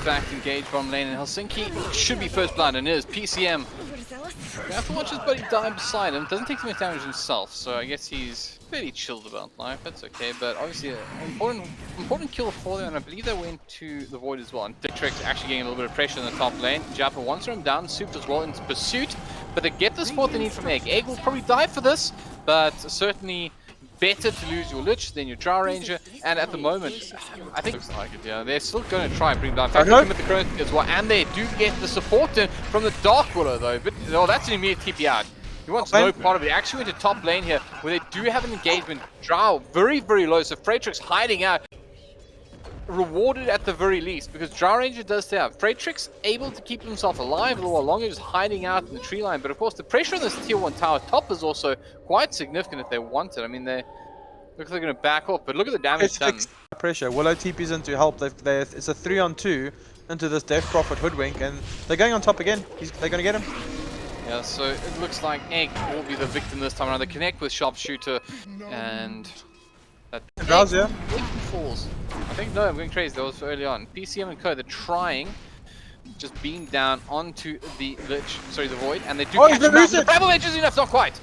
fact engage bottom lane in Helsinki. Should be first blood and is. PCM. You have to watch his buddy die beside him. Doesn't take too much damage himself, so I guess he's fairly chilled about life. That's okay, but obviously an important kill for them, and I believe they went to the void as well. And Dictrix actually getting a little bit of pressure in the top lane. Japa wants him down, Soup as well into pursuit, but they get the support they need from Egg. Egg will probably die for this, but certainly better to lose your Lich than your Drow Ranger, and at the moment, I think it looks like it, yeah. They're still going to try and bring down with the Chronos as well, and they do get the support in from the Dark Willow though, but oh, that's an immediate TP out. He wants no part of it. Actually went to top lane here, where they do have an engagement. Drow, very, very low, so Freitrix hiding out. Rewarded at the very least, because Drow Ranger does have Freitrix able to keep himself alive a little while longer, just hiding out in the tree line. But of course, the pressure on this tier 1 tower top is also quite significant if they want it. I mean, they look like they're going to back off, but look at the damage done. Pressure. Willow TP's in to help. It's a 3-on-2 into this Death Prophet hoodwink, and they're going on top again. They're going to get him. Yeah, so it looks like Egg will be the victim this time around. They connect with Sharpshooter, and that Egg falls. I think, no, I'm going crazy. That was early on. PCM and Co, they're trying, just beam down onto the Lich, sorry, the Void, and they do catch him out. The Babel Edge is enough, not quite.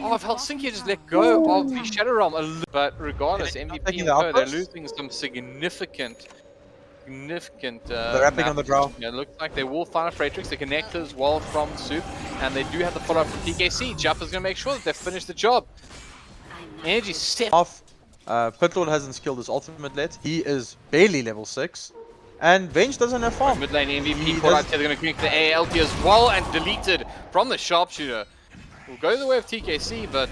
Oh, if Helsinki just let go of the Shadow Realm a little, but regardless, MVP and Co, they're losing some significant they're wrapping on the Drow. Yeah, it looks like they will find a Freitrix. They connect as well from Soup, and they do have the follow-up from TKC. Jump is going to make sure that they finish the job. Energy step off. Pitlord hasn't skilled his ultimate yet. He is barely level 6. And Venge doesn't have farm. Mid lane MVP caught out here. They're going to connect the ALT as well and deleted from the Sharpshooter. Will go the way of TKC, but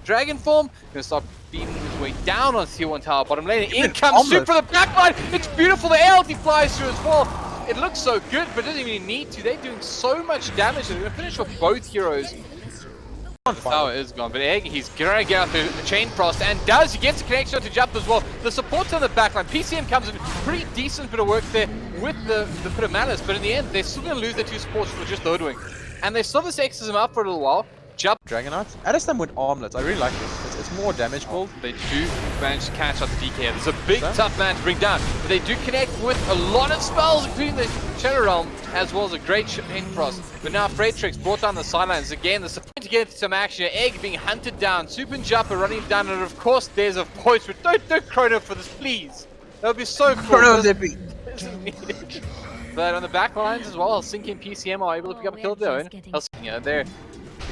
Dragon Form going to start beaming his way down on tier 1 tower bottom lane. In comes Soup for the backline. It's beautiful. The ALT flies through as well. It looks so good, but doesn't even need to. They're doing so much damage. They're going to finish with both heroes. The tower is gone, but Egg, he's going to get out the chain frost, and he gets a connection to Jump as well. The support on the backline. PCM comes in, pretty decent bit of work there with the bit of malice, but in the end, they're still going to lose their 2 supports for just the hoodwink. And they still this X's him up for a little while. Jump. Dragonite. Addistam with armlets. I really like this. It's more damage build. They do manage to catch out the DK. There's a big tough man to bring down, but they do connect with a lot of spells, including the Shadow Realm, as well as a great chain frost. But now Freitrix brought down the sidelines again. The support to get some action. Egg being hunted down. Soup and Jumper running down, and of course there's a voice. But don't Chrono for this, please. That would be so cool. Chrono's epic. But on the back lines as well, Helsinki and PCM are able to pick up a kill of their own. Helsinki, they're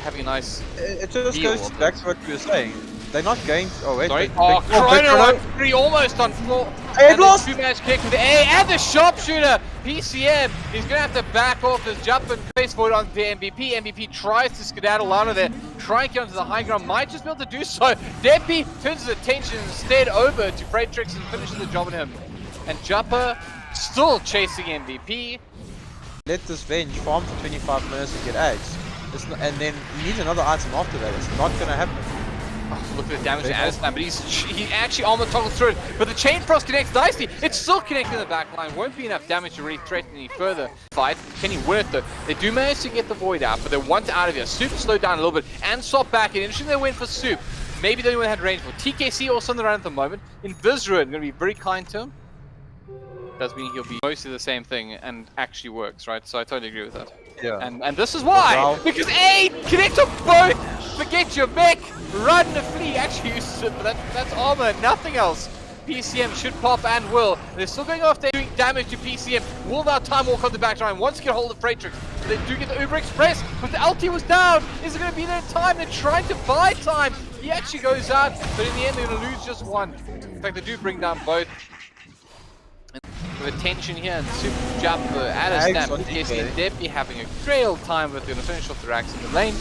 having a nice. It just goes back to what you were saying. They're not going to. Oh, wait. Sorry. Chrono on 3 almost on floor. Hey, lost! 2-match kick with the A and the Sharpshooter. PCM, he's going to have to back off his jump and face forward onto the MVP. MVP tries to skedaddle out of there, try and get onto the high ground. Might just be able to do so. Deppy turns his attention instead over to Freitrix and finishes the job on him. And Jumper still chasing MVP. Let this Venge farm for 25 minutes and get eggs. And then he needs another item after that. It's not going to happen. Oh, look at the damage to Addistam, but he actually almost toggles through it. But the chain frost connects nicely. It's still connecting the back line. Won't be enough damage to really threaten any further fight. Can he win it though? They do manage to get the void out, but they want out of here. Soup slowed down a little bit and swap back. And interesting they went for Soup. Maybe they only had range for TKC also on the run at the moment. Invisruin going to be very kind to him. Does mean he'll be mostly the same thing and actually works, right? So I totally agree with that. Yeah. And this is why! Because A, connect to both! Forget your mech! Run and flee! Actually uses it, but that's armor, nothing else. PCM should pop and will. They're still going after doing damage to PCM. Will now time walk on the back line once get hold of Freitrix. They do get the Uber Express, but the LT was down. Is it going to be there in time? They're trying to buy time. He actually goes out, but in the end they're going to lose just one. In fact, they do bring down both. With attention here and Soup Jump Addistam, TKC and Deppy having a great old time, but they're going to finish off the racks in the lane.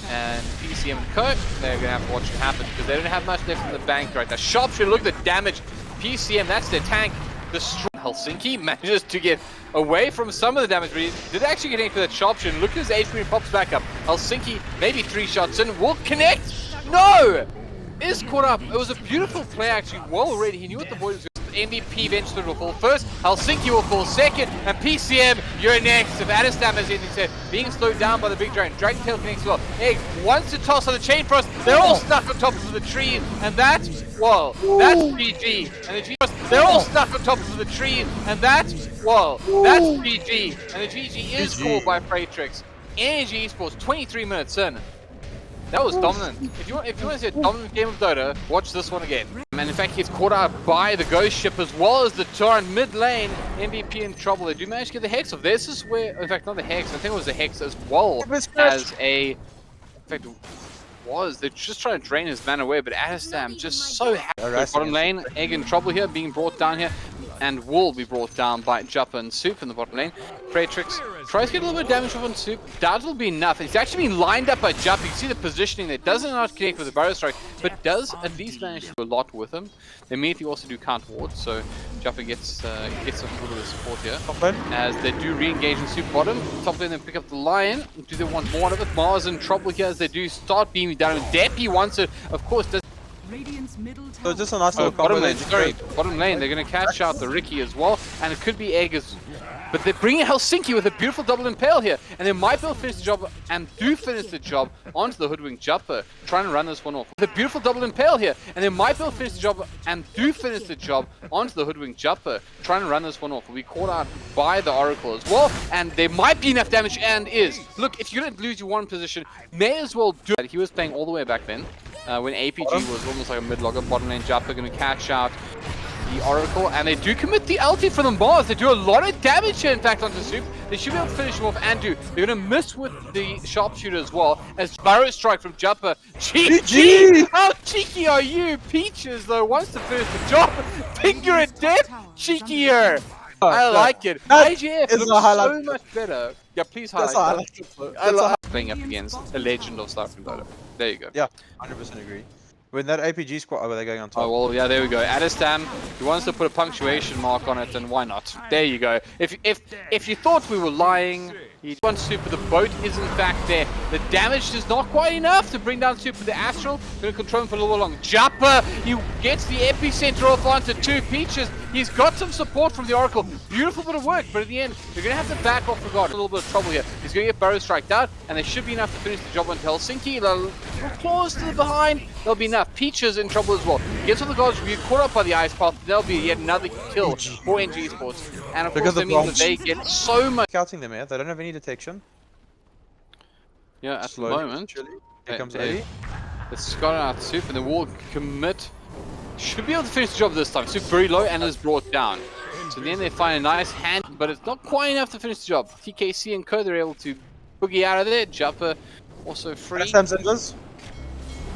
And PCM and Kirk, they're going to have to watch it happen because they don't have much left in the bank right now. Sharpshooter, look at the damage. PCM, that's their tank. The strong Helsinki manages to get away from some of the damage, but he did actually get into that Sharpshooter. Look at his Eishkom pops back up. Helsinki, maybe 3 shots in, will connect. No! Is caught up. It was a beautiful play actually, well ready. He knew what the void was going. MVP eventually will fall first, Helsinki will fall second, and PCM, you're next. If Addistam has anything said, being slowed down by the big dragon. Dragon Tail connects well. Egg wants to toss on the chain frost. They're all stuck on top of the tree, and that, well, that's PG. And the G, they're all stuck on top of the tree, and that Well, that's GG, and the GG is called by Fratrix. Energy Esports, 23 minutes in. That was dominant. If you want to see a dominant game of Dota, watch this one again. And in fact, he's caught out by the Ghost Ship as well as the Torrent mid lane. MVP in trouble. They do manage to get the Hex off. This is where, in fact, not the Hex. I think it was the Hex as well as a. In fact, they're just trying to drain his mana away, but Adestam just so happy. Bottom lane, Egg in trouble here, being brought down here, and will be brought down by Juppa and Soup in the bottom lane. Fratrix tries to get a little bit of damage off on Soup. Doubt it'll be enough. It's actually been lined up by Juppa. You can see the positioning there. Doesn't not connect with the Barrow Strike, but does at least manage to do a lot with him. They immediately also do counter ward, so Juppa gets a little bit of support here. As they do re-engage in Soup bottom. Top lane then pick up the Lion. Do they want more of it? Mars in trouble here as they do start beaming down. And Deppy wants it, of course. So just a nice little bottom lane, bottom lane, they're going to catch out the Ricky as well, and it could be Egg as... But they're bringing Helsinki with a beautiful double impale here, and they might be able to finish the job, and do finish the job onto the Hoodwink Juppa, trying to run this one off. With a beautiful double impale here, and they might be able to finish the job, and do finish the job onto the Hoodwink Juppa, trying to run this one off. Will be caught out by the Oracle as well, and there might be enough damage, and is. Look, if you're going to lose your one position, may as well do it. He was playing all the way back then. When APG was almost like a mid-logger. Bottom lane Juppa going to catch out the Oracle, and they do commit the ulti for the Mars. They do a lot of damage here, in fact, onto Soup. They should be able to finish him off and do. They're going to miss with the sharpshooter as well, as Barrow Strike from Juppa. GG! How cheeky are you? Peaches, though, wants to finish the job. Finger it death, cheekier. I like it. IGF looks so much better. Yeah, please highlight that. I like playing up against a legend of Starcraft Dota. There you go. Yeah, 100% agree. When that APG squad, oh, they're going on top. Oh, well, yeah, there we go. Adestam, he wants to put a punctuation mark on it, and why not? There you go. If you thought we were lying, he wants Super. The boat is in fact there. The damage is not quite enough to bring down Super. The Astral, going to control him for a little long. Juppa, he gets the epicenter off onto two Peaches. He's got some support from the Oracle. Beautiful bit of work, but at the end, they're going to have to back off regard. A little bit of trouble here. He's going to get Barrow Striked out, and they should be enough to finish the job on Helsinki. They'll claws to the behind. They'll be enough. Peaches in trouble as well. Gets all the guards, be caught up by the Ice Path. There'll be yet another kill for Energy Esports. And of course, that means that they get so much. Scouting them here. They don't have any detection. Yeah, at the moment. Here comes Eddie. It's Scott out Soup, and the will commit. Should be able to finish the job this time. Soup very low and is brought down. So then they find a nice hand, but it's not quite enough to finish the job. TKC and Co, they're able to boogie out of there. Juppa also free.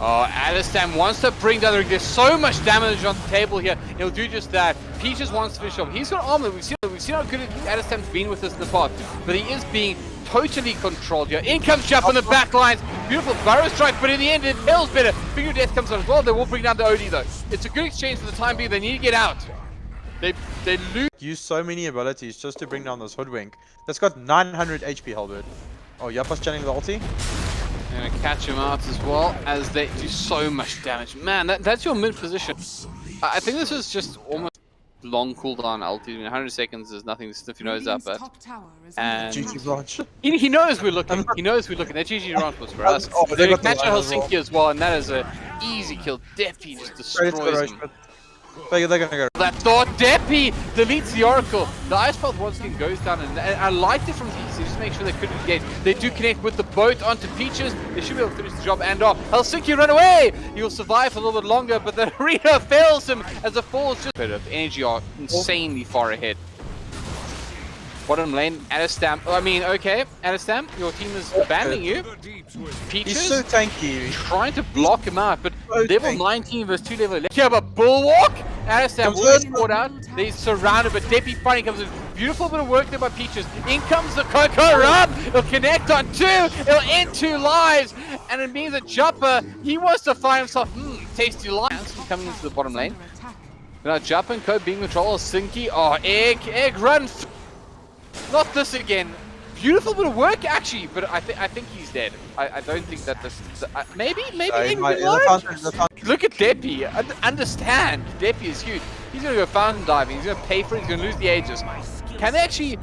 Oh, Adestam wants to bring down the ring. There's so much damage on the table here. He'll do just that. Peaches wants to finish off. He's got armor. We've seen how good Adestam's been with us in the past, but he is being totally controlled here. In comes Juppa on the back lines. Beautiful Barrow Strike, but in the end, it feels better. Finger Death comes on as well. They will bring down the OD though. It's a good exchange for the time being. They need to get out. They lose. Use so many abilities just to bring down this Hoodwink. That's got 900 HP, Halberd. Oh, Juppa's channeling the ulti. They're going to catch him out as well, as they do so much damage. Man, that's your mid position. I think this is just almost long cooldown ulti. I mean, 100 seconds is nothing to sniff your nose up at. And GG branch. He knows we're looking. He knows we're looking. That GG branch was for us. They're going to catch a Helsinki as well, and that is an easy kill. Deppy just destroys him. They're gonna go. That thought, Deppy deletes the Oracle. The Ice Path once again goes down, and I liked it from TC, just to make sure they couldn't engage. They do connect with the boat onto Peaches. They should be able to finish the job, and Helsinki run away! He'll survive for a little bit longer, but the arena fails him as the falls just... Energy are insanely far ahead. Bottom lane, Adestam. Okay, Adestam, your team is abandoning you. Peaches, he's so tanky. Trying to block him out, but so level 19 versus 2 level 11. You have a Bulwark. Adestam will be caught out. They're surrounded, but Deppy finally comes in. Beautiful bit of work there by Peaches. In comes the Coco Rub. He'll connect on 2. He'll end 2 lives. And it means that Juppa, he wants to find himself, tasty lions coming into the bottom lane. Now Juppa and Co being control. Helsinki. Oh, Egg, run. Not this again. Beautiful bit of work actually, but I think he's dead. I don't think that this is, maybe look at Deppy. Understand, Deppy is huge. He's gonna go fountain diving. He's gonna pay for it. He's gonna lose the Aegis. Can they actually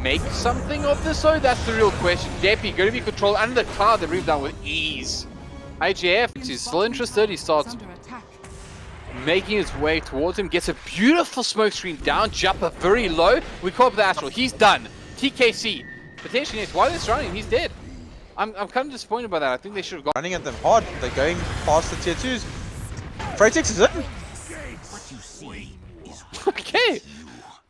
make something of this? So that's the real question. Deppy gonna be controlled under the cloud. They move down with ease. IGF, he's still interested. He starts making his way towards him, gets a beautiful smoke screen down, Jumper very low. We call up the Astral. He's done. TKC. Potentially next. While they're surrounding him, he's dead. I'm kind of disappointed by that. I think they should have gone. Running at them hard. They're going past the tier 2s. Freitix is in. Okay.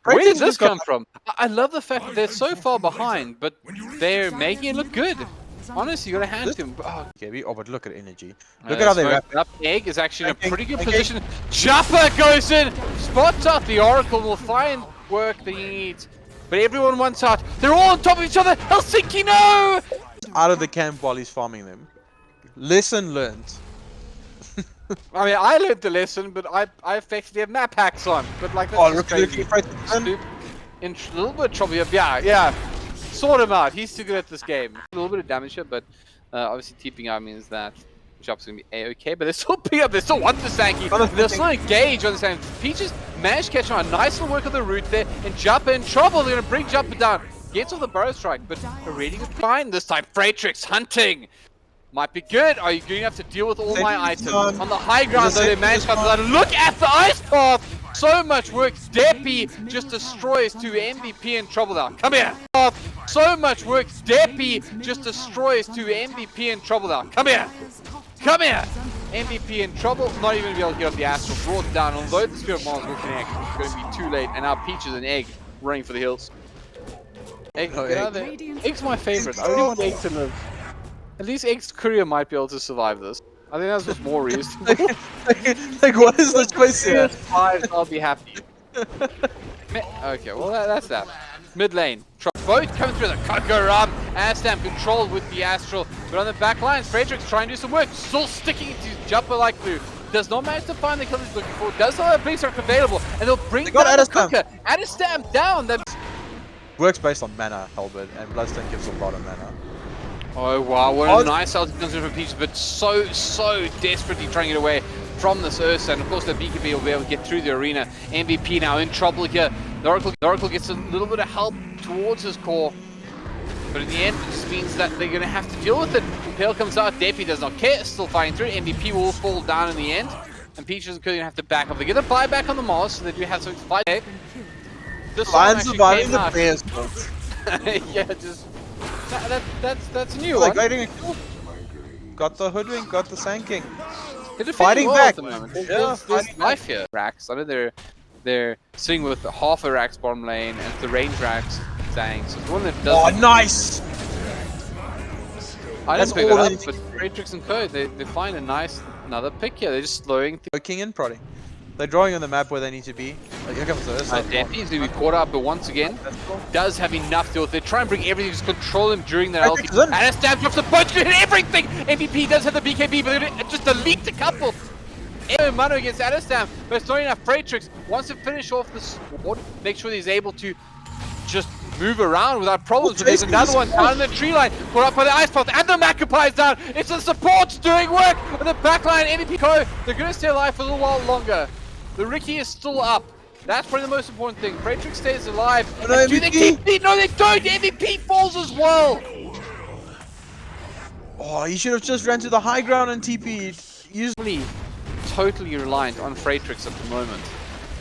Where did this come from? I love the fact that they're so far behind, but they're making it look good. Honestly, you gotta hand to him. Oh, Oh, but look at Energy. Look at how they wrap it up. Egg is actually in a pretty good position. Jumper goes in, spots out the Oracle, will find work that he needs. But everyone wants out. They're all on top of each other. Helsinki, no! Out of the camp while he's farming them. Lesson learned. I mean, I learned the lesson, but I effectively have map hacks on. But like, that's just crazy. In a little bit of trouble here. Yeah. Sort him out. He's too good at this game. A little bit of damage here, but obviously TPing out means that Job's gonna be a-okay. But they're still picking up. They still want the Sankey. They're still engaged on the same. Peaches managed to catch on a nice little work on the route there, and Jumper in trouble. They're gonna bring Jumper down. Gets off the Burrow Strike, but a really good find this time. Freitrix hunting. Might be good. Are you going to have to deal with all my items? On the high ground, though, they managed to look at the ice path. So much work. Deppy just destroys to MVP in trouble now. Come here. So much work. Deppy just destroys to MVP in trouble now. Come here. Come here. MVP in trouble. Not even going to be able to get off the Astral. Brought down. Although the Spirit Mars will connect, it's going to be too late. And now Peaches and Egg running for the hills. Egg, get out there. Egg's my favorite. I really want Egg to live. At least Egg's career might be able to survive this. I think that's what's more reasonable. like, what is the choice here? 5, I'll be happy. Okay, well that's that. Mid lane. Both coming through the Coco Ram. Astam controlled with the Astral. But on the back lines, Freitrix trying to do some work. Still sticking to Jumper like glue. Does not manage to find the kill he's looking for. Does not have Blink Strike available. And they'll bring down the Coco. Astam down. Works based on mana, Halberd, and Bloodstone gives a lot of mana. Oh wow, what a nice ulti comes in from Peaches, but so desperately trying to get away from this Ursa, and of course the BKB will be able to get through the arena. MVP now in trouble here. The Oracle gets a little bit of help towards his core, but in the end it just means that they're going to have to deal with it. Pale comes out, Deppy does not care, still fighting through. MVP will fall down in the end, and Peaches is going to have to back up. They get a buyback on the Mars, so they do have something to fight. This Lion surviving the players. Yeah, just... That's a new one. Got the hoodwink, got the sanking. They're fighting well back. At the moment. There's life here. Rax. I know they're sitting with half a Rax bottom lane and the range Rax Zang. So it's one that does. Oh, nice! I didn't pick it up, but Freitrix and Co. They find another pick here. They're just slowing. King and prodding. They're drawing on the map where they need to be. Like, here comes the Ursa. Deppy's going to be caught up, but once again, does have enough to deal with. They try and bring everything, just control him during that ulti. And a stab drops the boat to hit everything! MVP does have the BKB, but they just delete a couple. Mano against Adestam, but it's not enough. Freitrix wants to finish off the sword, make sure he's able to just move around without problems. But there's another one down in the tree line, caught up by the ice path, and the Macapie is down. It's the supports doing work on the backline. MVP Co. They're going to stay alive for a little while longer. The Ricky is still up. That's probably the most important thing. Freitrix stays alive. No, do they keep? No, they don't. MVP falls as well. Oh, he should have just ran to the high ground and TP'd. Totally reliant on Freitrix at the moment.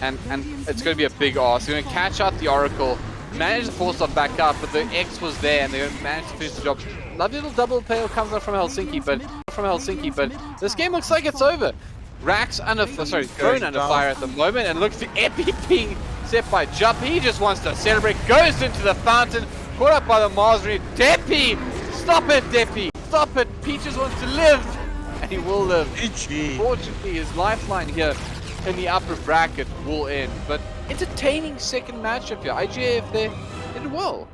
And it's going to be a big ask. They're going to catch out the Oracle, manage to force them back up, but the X was there and they're going to manage to finish the job. Lovely little double play comes out from Helsinki, but this game looks like it's over. Rax thrown under fire at the moment, and looks the epic being set by Jump. He just wants to celebrate, goes into the fountain, caught up by the Marsri. Deppy! Stop it, Deppy! Stop it! Peaches wants to live! And he will live. Fortunately, his lifeline here in the upper bracket will end. But entertaining second matchup here. IGAF, they did well.